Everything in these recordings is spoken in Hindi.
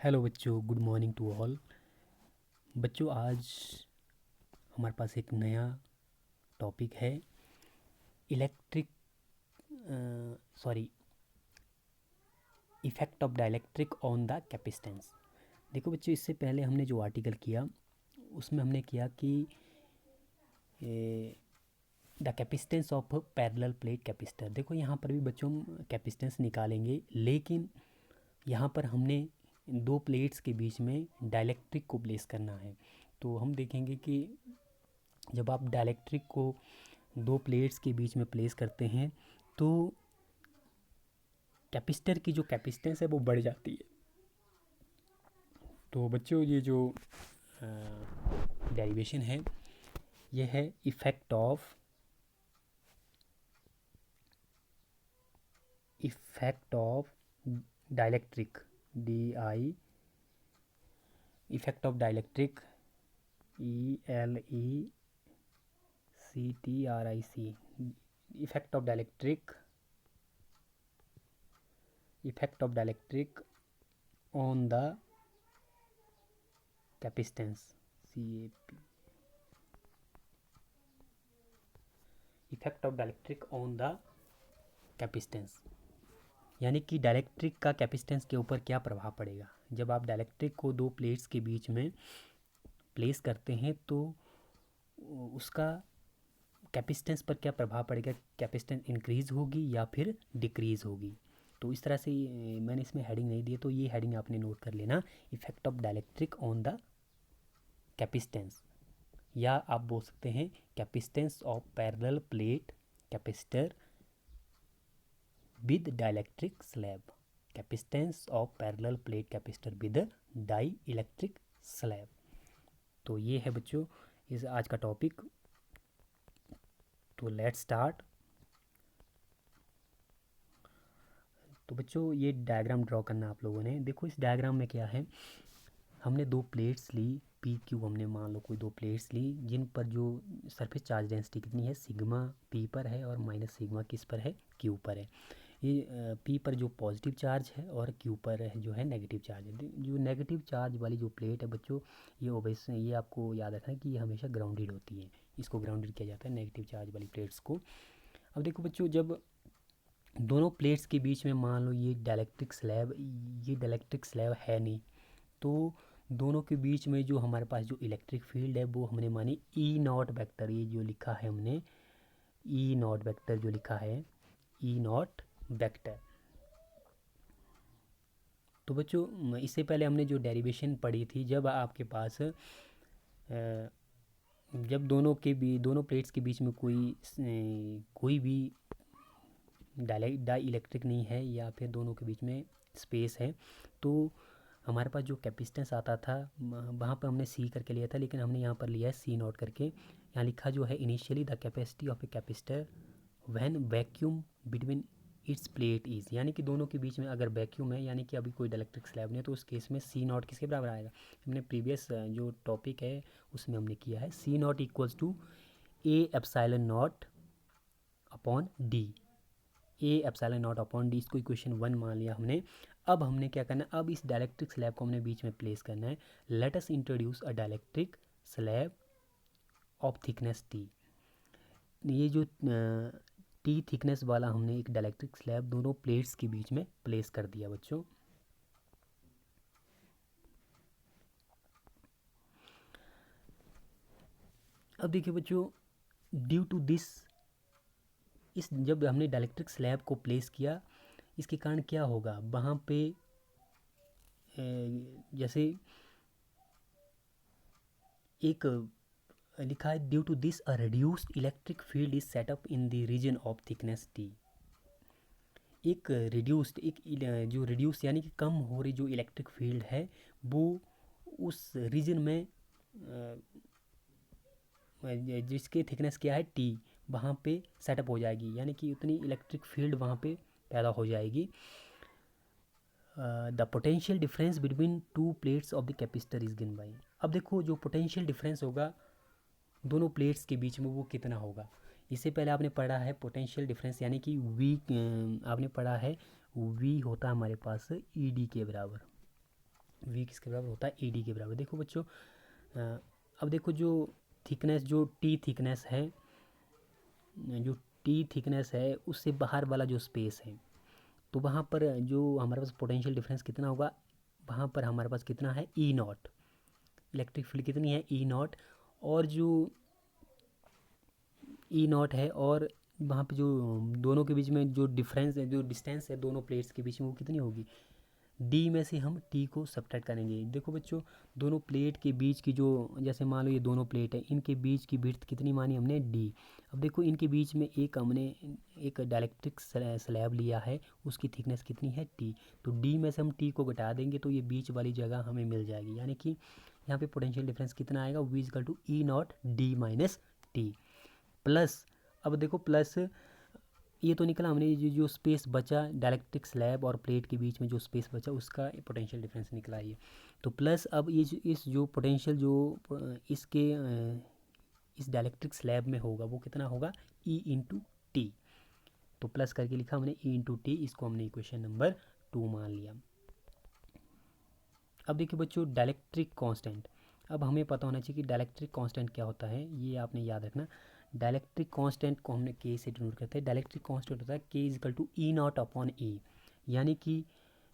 हेलो बच्चों, गुड मॉर्निंग टू ऑल। बच्चों, आज हमारे पास एक नया टॉपिक है electric sorry effect of dielectric on the capacitance. देखो बच्चों, इससे पहले हमने जो आर्टिकल किया उसमें हमने किया कि the capacitance of parallel plate capacitor. देखो यहाँ पर भी बच्चों हम कैपेसिटेंस निकालेंगे, लेकिन यहाँ पर हमने दो प्लेट्स के बीच में डाइलेक्ट्रिक को प्लेस करना है। तो हम देखेंगे कि जब आप डाइलेक्ट्रिक को दो प्लेट्स के बीच में प्लेस करते हैं तो कैपेसिटर की जो कैपेसिटेंस है वो बढ़ जाती है। तो बच्चों, ये जो डेरिवेशन है ये है effect of dielectric, DI effect of dielectric, ELECTRIC, effect of dielectric on the capacitance, CAP, effect of dielectric on the capacitance, यानी कि डाइलेक्ट्रिक का कैपेसिटेंस के ऊपर क्या प्रभाव पड़ेगा। जब आप डाइलेक्ट्रिक को दो प्लेट्स के बीच में प्लेस करते हैं तो उसका कैपेसिटेंस पर क्या प्रभाव पड़ेगा, कैपेसिटेंस इंक्रीज होगी या फिर डिक्रीज होगी। तो इस तरह से मैंने इसमें हेडिंग नहीं दी, तो ये हेडिंग आपने नोट कर लेना, effect of dielectric on the capacitance, या आप बोल सकते हैं capacitance of parallel plate capacitor with dielectric slab, capacitance of parallel plate capacitor with dielectric slab. तो ये है बच्चों इस आज का टॉपिक। तो लेट्स स्टार्ट। तो बच्चों, ये डायग्राम ड्रॉ करना आप लोगों ने। देखो इस डायग्राम में क्या है, हमने दो प्लेट्स ली, पी क्यू, हमने मान लो कोई दो प्लेट्स ली जिन पर जो सरफेस चार्ज डेंसिटी कितनी है, सिग्मा पी पर है और माइनस सिग्मा किस पर है, क्यू पर है। ये पी पर जो पॉजिटिव चार्ज है और क्यू पर है जो है नेगेटिव चार्ज है। जो नेगेटिव चार्ज वाली जो प्लेट है बच्चों, ये ओबेस, ये आपको याद रखना है कि ये हमेशा ग्राउंडेड होती है, इसको ग्राउंडेड किया जाता है नेगेटिव चार्ज वाली प्लेट्स को। अब देखो बच्चों, जब दोनों प्लेट्स के बीच में मान लो ये डाइलेक्ट्रिक स्लैब है नहीं, तो दोनों के बीच में जो हमारे पास जो इलेक्ट्रिक फील्ड है वो हमने मानी ई नॉट वेक्टर, ये जो लिखा है हमने ई नॉट वेक्टर जो लिखा है, ई नॉट वेक्टर। तो बच्चों, इससे पहले हमने जो डेरिवेशन पढ़ी थी, जब आपके पास जब दोनों प्लेट्स के बीच में कोई भी डाई इलेक्ट्रिक नहीं है या फिर दोनों के बीच में स्पेस है, तो हमारे पास जो कैपेसिटेंस आता था वहाँ पर हमने सी करके लिया था, लेकिन हमने यहाँ पर लिया है सी नॉट करके। यहाँ लिखा जो है initially the capacity of a capacitor when vacuum between its plate is, यानी कि दोनों के बीच में अगर वैक्यूम है, यानी कि अभी कोई डाइलेक्ट्रिक स्लैब नहीं है, तो उस केस में सी नॉट किसके बराबर आएगा। हमने प्रीवियस जो टॉपिक है उसमें हमने किया है C naught equals to A epsilon naught upon d, A epsilon naught upon d, इसको इक्वेशन 1 मान लिया हमने। अब हमने क्या करना है, अब इस डाइलेक्ट्रिक स्लैब को हमने बीच में प्लेस करना है। Let us introduce a dielectric slab of thickness T. ये जो टी थिकनेस वाला हमने एक डाइलेक्ट्रिक स्लैब दोनों प्लेट्स के बीच में प्लेस कर दिया बच्चों। अब देखिए बच्चों, ड्यू टू दिस, इस जब हमने डाइलेक्ट्रिक स्लैब को प्लेस किया, इसके कारण क्या होगा, वहाँ पे जैसे एक लिखा है due to this a reduced electric field is set up in the region of thickness t. एक रिड्यूस्ड, जो रिड्यूस यानी कि कम हो रही जो इलेक्ट्रिक फील्ड है वो उस रीजन में जिसकी थिकनेस क्या है टी, वहाँ पे सेटअप हो जाएगी, यानी कि उतनी इलेक्ट्रिक फील्ड वहाँ पे पैदा हो जाएगी। The potential difference between two plates of the capacitor is given by. अब देखो जो पोटेंशियल डिफरेंस होगा दोनों प्लेट्स के बीच में वो कितना होगा। इससे पहले आपने पढ़ा है पोटेंशियल डिफरेंस, यानी कि वी, आपने पढ़ा है वी होता है हमारे पास ई डी के बराबर, वी किसके बराबर होता है, ई डी के बराबर। देखो बच्चों, अब देखो जो थिकनेस, जो टी थिकनेस है, जो टी थिकनेस है उससे बाहर वाला जो स्पेस है, तो वहाँ पर जो हमारे पास पोटेंशियल डिफरेंस कितना होगा, वहाँ पर हमारे पास कितना है, ई नॉट। इलेक्ट्रिक फील्ड कितनी है, ई नॉट। और जो ई नॉट है, और वहाँ पे जो दोनों के बीच में जो डिफरेंस है, जो डिस्टेंस है दोनों प्लेट्स के बीच में, वो कितनी होगी, डी में से हम टी को सब्ट्रैक्ट करेंगे। देखो बच्चों, दोनों प्लेट के बीच की जो, जैसे मान लो ये दोनों प्लेट है, इनके बीच की विड्थ कितनी मानी हमने, डी। अब देखो इनके बीच में एक हमने एक डाइलेक्ट्रिक स्लैब लिया है, उसकी थिकनेस कितनी है, टी। तो डी में से हम टी को घटा देंगे तो ये बीच वाली जगह हमें मिल जाएगी, यानी कि यहाँ पे पोटेंशियल डिफरेंस कितना आएगा, V is equal to E naught d minus t plus. अब देखो प्लस, ये तो निकला हमने, जो स्पेस बचा डायलेक्ट्रिक स्लैब और प्लेट के बीच में जो स्पेस बचा उसका पोटेंशियल डिफरेंस निकला ये। तो प्लस अब ये इस जो पोटेंशियल जो इसके इस डायलेक्ट्रिक स्लैब में होगा वो कितना होगा, ई इंटू टी। तो प्लस करके लिखा हमने ई इंटू टी, इसको हमने इक्वेशन नंबर 2 मान लिया। अब देखिए बच्चों, डायलेक्ट्रिक कांस्टेंट, अब हमें पता होना चाहिए कि डायलेक्ट्रिक कांस्टेंट क्या होता है, ये आपने याद रखना। डायलेक्ट्रिक कांस्टेंट को हमने के से डिनोट करते हैं। डायलेक्ट्रिक कांस्टेंट होता है K is equal to E naught upon E, यानी कि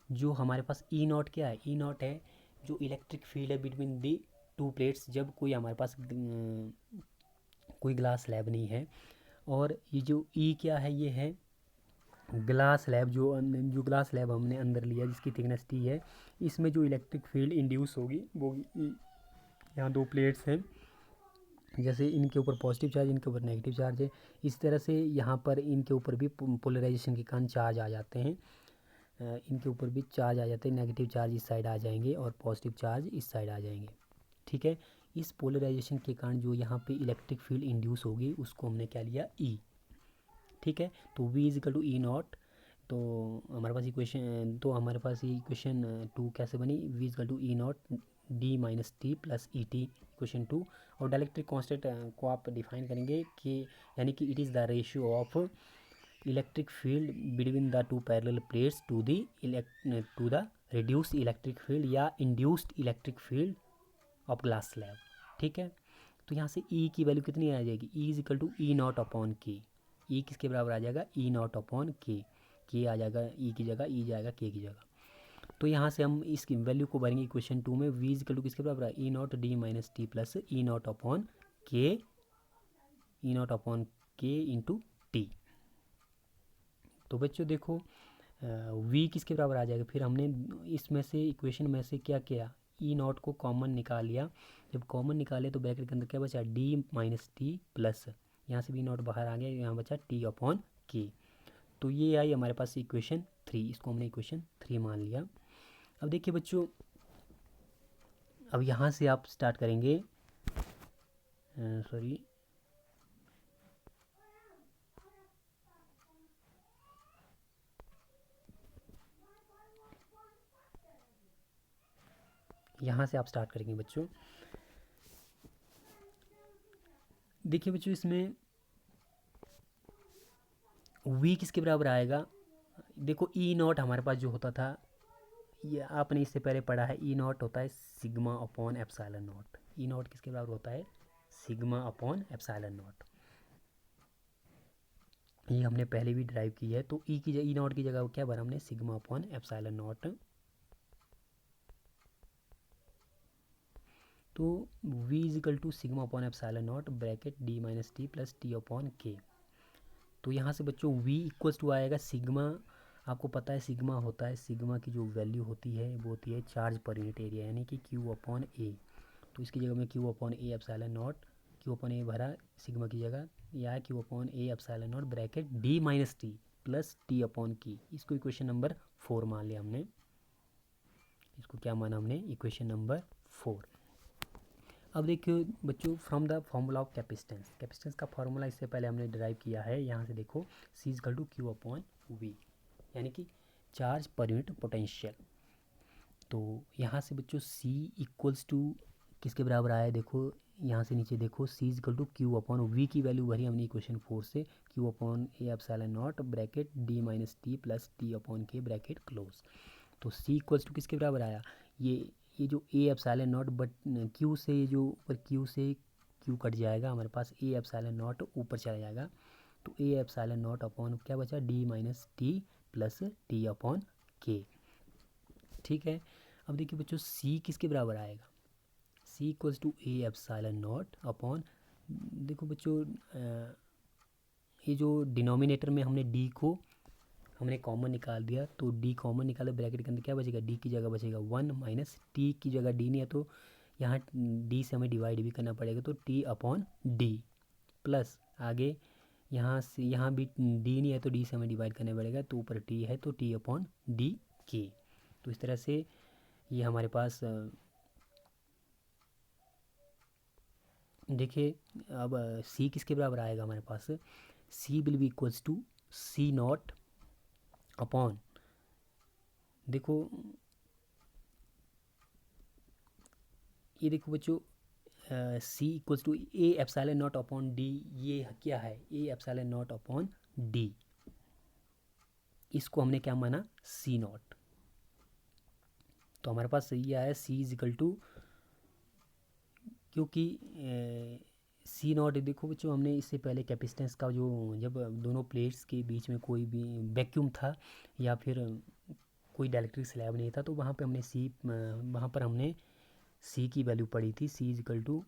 जो हमारे पास ई नॉट क्या है, ई नॉट है जो इलेक्ट्रिक फील्ड है बिटवीन दी टू प्लेट्स, जब कोई हमारे पास कोई ग्लास स्लैब नहीं है। और ये जो ई क्या है, ये है ग्लास स्लैब, जो ग्लास स्लैब हमने अंदर लिया जिसकी थिकनेस टी है, इसमें जो इलेक्ट्रिक फील्ड इंड्यूस होगी वो ई। यहाँ दो प्लेट्स हैं, जैसे इनके ऊपर पॉजिटिव चार्ज, इनके ऊपर नेगेटिव चार्ज है, इस तरह से यहाँ पर इनके ऊपर भी पोलराइजेशन के कारण चार्ज आ जाते हैं। इनके ऊपर भी चार्ज आ जाते हैं, नेगेटिव चार्ज इस साइड आ जाएंगे और पॉजिटिव चार्ज इस साइड आ जाएंगे। ठीक है, इस पोलराइजेशन के कारण जो यहाँ पे इलेक्ट्रिक फील्ड इंड्यूस होगी उसको हमने क्या लिया, ई। ठीक है, तो V is equal to E naught. तो हमारे पास इक्वेशन, तो हमारे पास ये इक्वेशन 2 कैसे बनी, V is equal to E naught d minus t plus E t, equation 2। और डायलेक्ट्रिक कांस्टेंट को आप डिफाइन करेंगे कि, यानी कि it is the ratio of electric field between the two parallel plates to the reduced electric field या induced electric field of glass slab. ठीक है, तो यहाँ से E की वैल्यू कितनी आ जाएगी, E is equal to E naught upon के। ई किसके बराबर आ जाएगा, ई नॉट अपॉन के आ जाएगा, ई की जगह ई जाएगा के की जगह। तो यहाँ से हम इसकी वैल्यू को भरेंगे इक्वेशन 2 में। वी इज इक्वल टू किसके बराबर है, E naught d minus t plus E naught upon के, E naught upon K into t. तो बच्चों देखो, वी किसके बराबर आ जाएगा, फिर हमने इसमें से इक्वेशन में से क्या किया, ई नॉट को कॉमन निकाल लिया। जब कॉमन निकाले तो ब्रैकेट के अंदर क्या बचा, डी माइनस टी प्लस, यहाँ से भी नॉट बाहर आ गया, यहाँ बचा टी अपॉन के। तो ये आई हमारे पास इक्वेशन 3, इसको हमने इक्वेशन 3 मान लिया। अब देखिए बच्चों, अब यहाँ से आप स्टार्ट करेंगे, सॉरी, यहाँ से आप स्टार्ट करेंगे बच्चों। देखिए बच्चों, इसमें वी किसके बराबर आएगा, देखो ई नॉट हमारे पास जो होता था, ये आपने इससे पहले पढ़ा है, ई नॉट होता है sigma upon epsilon not. E not किसके बराबर होता है, सिग्मा अपॉन एप्सिलॉन नॉट। ये हमने पहले भी ड्राइव की है। तो ई की ई नॉट की जगह क्या भरा हमने, सिग्मा अपॉन एप्सिलॉन नॉट। तो v is equal to sigma upon epsilon naught bracket d minus t plus t upon के। तो यहाँ से बच्चों v इक्वल्स टू आएगा सिग्मा, आपको पता है सिग्मा होता है, सिग्मा की जो वैल्यू होती है वो होती है चार्ज पर यूनिट एरिया, यानी कि q अपॉन ए। तो इसकी जगह में q upon A epsilon naught, q upon A भरा सिग्मा की जगह, या q upon A epsilon naught bracket d minus t plus t upon K. इसको इक्वेशन नंबर 4 मान लिया हमने। इसको क्या माना हमने, इक्वेशन नंबर 4। अब देखिए बच्चों, from the formula of capacitance, capacitance का फॉर्मूला इससे पहले हमने डिराइव किया है। यहाँ से देखो C is equal to Q upon V, यानी कि चार्ज पर यूनिट पोटेंशियल। तो यहाँ से बच्चों सी इक्वल्स टू किसके बराबर आया है, देखो यहाँ से नीचे देखो, C is equal to Q upon V की वैल्यू भरी हमने इक्वेशन 4 से, Q upon A epsilon naught bracket d minus t plus t upon K bracket close. तो सी इक्वल्स टू किसके बराबर आया, ये ये जो ए एप्सिलॉन नॉट बट क्यू से ये जो ऊपर क्यू से क्यू कट जाएगा, हमारे पास ए एप्सिलॉन नॉट ऊपर चला जाएगा, तो ए एप्सिलॉन नॉट अपॉन क्या बचा, D minus t plus t upon के। ठीक है, अब देखिए बच्चों सी किसके बराबर आएगा, C equals to A epsilon naught upon, देखो बच्चों ये जो डिनोमिनेटर में हमने डी को हमने कॉमन निकाल दिया, तो डी कॉमन निकाले, ब्रैकेट के अंदर क्या बचेगा, डी की जगह बचेगा 1 माइनस टी की जगह डी नहीं है तो यहाँ डी से हमें डिवाइड भी करना पड़ेगा, तो टी अपॉन डी प्लस आगे यहाँ से यहाँ भी डी नहीं है तो डी से हमें डिवाइड करना पड़ेगा, तो ऊपर टी है तो टी अपॉन डी के। तो इस तरह से ये हमारे पास देखिए अब सी किसके बराबर आएगा हमारे पास, C will be equals to C naught upon, देखो ये देखो बच्चों C equals to A epsilon naught upon d, ये क्या है, A epsilon naught upon d, इसको हमने क्या माना, सी नॉट। तो हमारे पास ये आया सी इज इक्वल टू, क्योंकि सी नॉट, देखो बच्चों हमने इससे पहले कैपेसिटेंस का जो, जब दोनों प्लेट्स के बीच में कोई भी वैक्यूम था या फिर कोई डाइलेक्ट्रिक स्लैब नहीं था, तो वहाँ पे हमने सी, वहाँ पर हमने सी की वैल्यू पढ़ी थी, C is equal to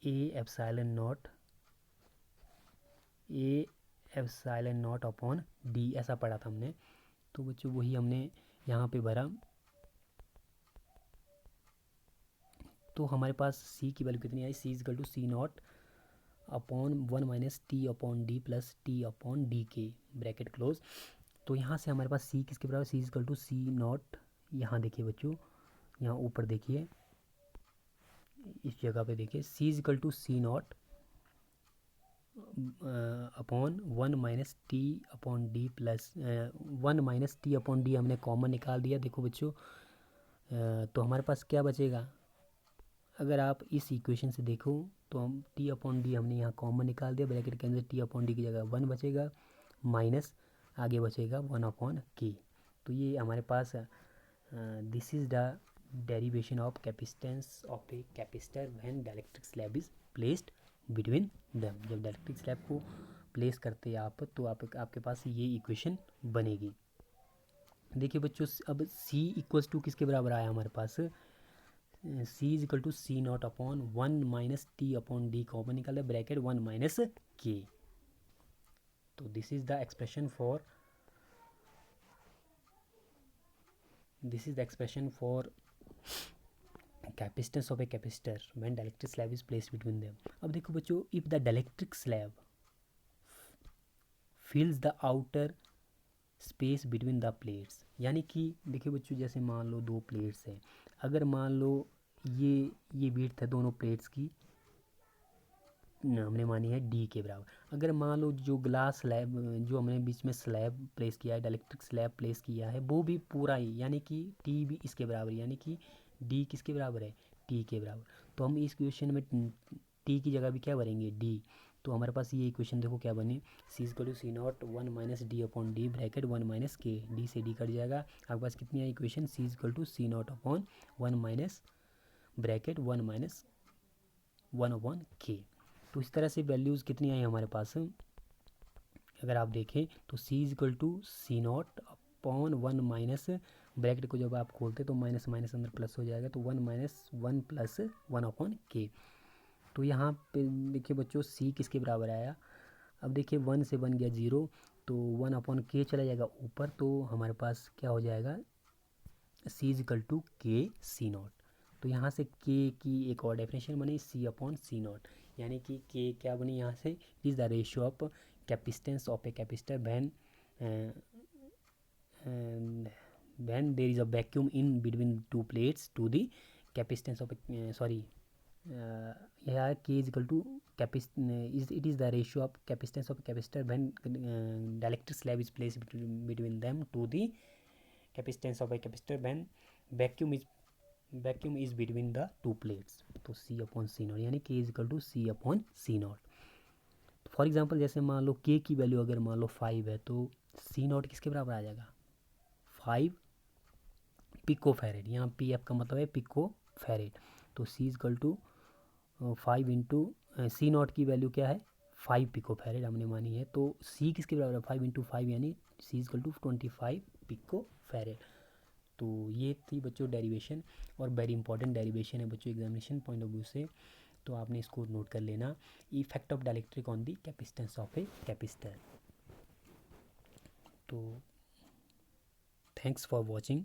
A epsilon naught upon d, ऐसा पढ़ा था हमने। तो बच्चों वही हमने यहाँ पे भरा, तो हमारे पास सी की वैल्यू कितनी आई, C is equal to C naught upon 1 minus t upon d plus t upon d K, bracket close. तो यहाँ से हमारे पास सी किसके बराबर, C is equal to C naught, यहाँ देखिए बच्चों, यहाँ ऊपर देखिए इस जगह पे देखिए, C is equal to C naught upon 1 minus t upon d plus 1 minus t upon d हमने कॉमन निकाल दिया। देखो बच्चों तो हमारे पास क्या बचेगा, अगर आप इस इक्वेशन से देखो तो हम टी अपॉन डी हमने यहाँ कॉमन निकाल दिया, ब्रैकेट के अंदर टी अपॉन डी की जगह 1 बचेगा, माइनस आगे बचेगा 1 अपॉन के। तो ये हमारे पास this is the derivation of capacitance of a capacitor when dielectric slab is placed between them. जब डाइलेक्ट्रिक स्लैब को प्लेस करते हैं आप, तो आपके पास ये इक्वेशन बनेगी। देखिए बच्चों अब C इक्वल्स टू किसके बराबर आया हमारे पास, C is equal to C naught upon 1 minus t upon d common निकाले, ब्रैकेट 1 माइनस के। तो this is the expression for capacitance of a capacitor when dielectric slab is placed between them. अब देखो बच्चों, if the dielectric slab fills the outer space between the plates, यानी कि देखिए बच्चों जैसे मान लो दो प्लेट्स हैं, अगर मान लो ये विड्थ है दोनों प्लेट्स की, हमने मानी है डी के बराबर। अगर मान लो जो ग्लास स्लैब जो हमने बीच में स्लैब प्लेस किया है, डाइलेक्ट्रिक स्लैब प्लेस किया है, वो भी पूरा ही, यानी कि टी भी इसके बराबर, यानी कि डी किसके बराबर है, टी के बराबर। तो हम इस क्वेश्चन में टी की जगह भी क्या भरेंगे, डी। तो हमारे पास ये इक्वेशन देखो क्या बनी, C equal to C naught 1 minus D upon D, bracket 1 minus K, D से डी कट जाएगा, आपके पास कितनी आई equation, C equal to C naught upon 1 minus bracket 1 minus 1 upon के। तो इस तरह से वैल्यूज़ कितनी आई हमारे पास, अगर आप देखें तो C is equal to C naught upon 1 minus, bracket को जब आप खोलते तो माइनस माइनस अंदर प्लस हो जाएगा, तो 1 माइनस 1 प्लस 1 अपॉन के। तो यहाँ पे देखिए बच्चों सी किसके बराबर आया, अब देखिए 1 से बन गया 0, तो 1 अपॉन के चला जाएगा ऊपर, तो हमारे पास क्या हो जाएगा, सी इज इक्वल टू के सी नॉट। तो यहाँ से के की एक और डेफिनेशन बनी, सी अपॉन सी नॉट, यानी कि के क्या बनी यहाँ से, is the ratio of capacitance of a capacitor when there is a vacuum in between two plates to the capacitance of here k is equal to it is the ratio of capacitance of a capacitor when dielectric slab is placed between them to the capacitance of a capacitor when vacuum is between the two plates। तो c अपॉन सी नॉट यानी k is equal to c upon C naught. For example जैसे मान लो k की वैल्यू अगर मान लो 5 है, तो c नॉट किसके बराबर आ जाएगा, 5 पिको फैरेड, यहाँ पी एफ का मतलब है पिको फैरेड। तो C is equal to 5 into C naught की वैल्यू क्या है 5 पिको फैरेड हमने मानी है, तो सी किसके बराबर है 5 इंटू 5 यानी C is equal to 25 pico farad. तो ये थी बच्चों डेरिवेशन, और वेरी इंपॉर्टेंट डेरिवेशन है बच्चों एग्जामिनेशन पॉइंट ऑफ व्यू से, तो आपने इसको नोट कर लेना। Effect of dielectric on the capacitance of a capacitor. तो थैंक्स फॉर वॉचिंग।